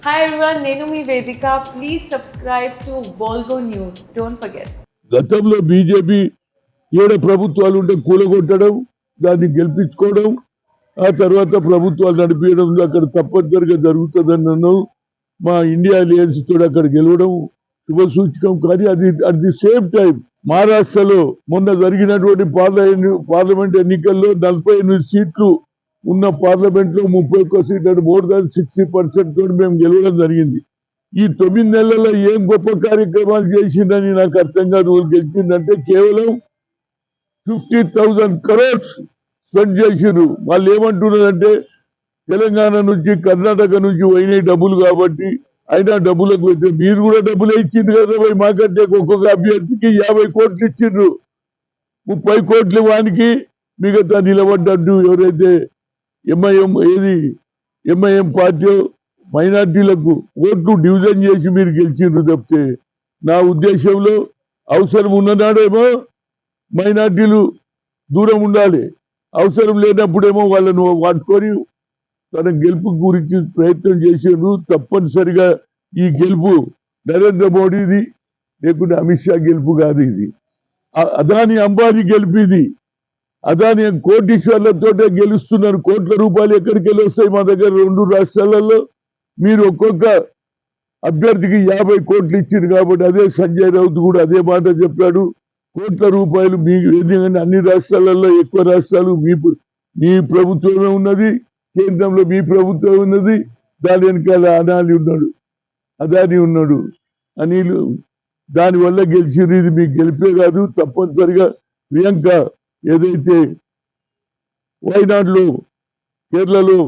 Hi everyone, Nenu mi Vedika. Please subscribe to Volgo News. Don't forget. గతంలో BJP ఏడ ప్రభుత్వాలు ఉంటే కూలగొట్టడం, దాన్ని గెలిపించుకోవడం, ఆ తర్వాత ప్రభుత్వాలు నడిపించడం అక్కడ తప్పనిసరిగా జరుగుతుందన్నాను. మా ఇండియా అలయన్స్ తోడు అక్కడ గెలవడం శుభసూచకం. కానీ అది అట్ ది సేమ్ టైం మహారాష్ట్రలో మొన్న జరిగినటువంటి పార్లమెంట్ ఎన్నికల్లో 48 సీట్లు ఉన్న పార్లమెంట్ లో 31 సీట్లు, మోర్ దాన్ 60% తోటి మేము గెలవడం జరిగింది. ఈ 9 నెలల్లో ఏం గొప్ప కార్యక్రమాలు చేసిందని నాకు అర్థం కాదు. గెలిచిందంటే కేవలం 50,000 crores స్పెండ్ చేసిర్రు. వాళ్ళు ఏమంటున్నారంటే తెలంగాణ నుంచి కర్ణాటక నుంచి పోయినాయి డబ్బులు కాబట్టి అయినా డబ్బులకు అయితే మీరు కూడా డబ్బులే ఇచ్చిండ్రు కదా. పోయి మాకంటే ఒక్కొక్క అభ్యర్థికి 50 కోట్లు ఇచ్చిండ్రు. 30 కోట్లు వానికి మిగతా నిలబడ్డట్టు ఎవరైతే ఎంఐఎం పార్టీ మైనార్టీలకు ఓట్లు డివిజన్ చేసి మీరు గెలిచిండ్రు తప్పితే, నా ఉద్దేశంలో అవసరం ఉన్ననాడేమో మైనార్టీలు దూరం ఉండాలి, అవసరం లేనప్పుడేమో వాళ్ళను వాడుకొని తన గెలుపు గురించి ప్రయత్నం చేసిండ్రు. తప్పనిసరిగా ఈ గెలుపు నరేంద్ర మోడీది, లేకుంటే అమిత్ షా గెలుపు కాదు. ఇది అదాని అంబానీ గెలుపు. ఇది అదాని కోటీశ్వర్లతోటే గెలుస్తున్నారు. కోట్ల రూపాయలు ఎక్కడికి వెళ్ళి వస్తాయి మా దగ్గర 2 రాష్ట్రాలలో. మీరు ఒక్కొక్క అభ్యర్థికి 50 కోట్లు ఇచ్చారు కాబట్టి అదే సంజయ్ రౌత్ కూడా అదే మాట చెప్పాడు. కోట్ల రూపాయలు మీకు ఎందుకంటే అన్ని రాష్ట్రాలలో ఎక్కువ రాష్ట్రాలు మీ ప్రభుత్వమే ఉన్నది, కేంద్రంలో మీ ప్రభుత్వం ఉన్నది, దాని వెనకాల అదాని ఉన్నాడు, అనిల్. దానివల్ల గెలిచిరు. ఇది మీకు గెలిపే కాదు. తప్పనిసరిగా ప్రియాంక ఏదైతే వైనాడులో కేరళలో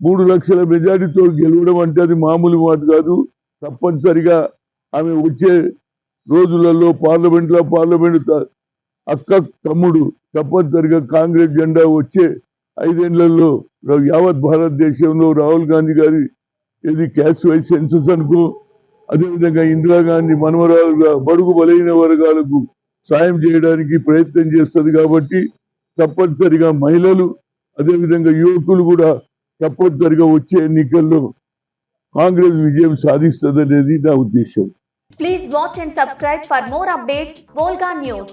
3 లక్షల మెజారిటీతో గెలవడం అంటే అది మామూలు మాట కాదు. తప్పనిసరిగా ఆమె వచ్చే రోజులలో పార్లమెంట్ అక్క తమ్ముడు తప్పనిసరిగా కాంగ్రెస్ జెండా వచ్చే 5 ఏళ్లలో యావత్ భారతదేశంలో రాహుల్ గాంధీ గారి ఇది క్యాస్ట్ వైజ్ సెన్సస్ అనుకో, అదేవిధంగా ఇందిరాగాంధీ మనవరాలుగా బడుగు బలైన వర్గాలకు సాయం చేయడానికి ప్రయత్నం చేస్తుంది. కాబట్టి తప్పనిసరిగా మహిళలు అదేవిధంగా యువకులు కూడా తప్పనిసరిగా వచ్చే ఎన్నికల్లో కాంగ్రెస్ విజయం సాధిస్తుంది అనేది నా ఉద్దేశం. Please watch and subscribe for more updates. Volga News.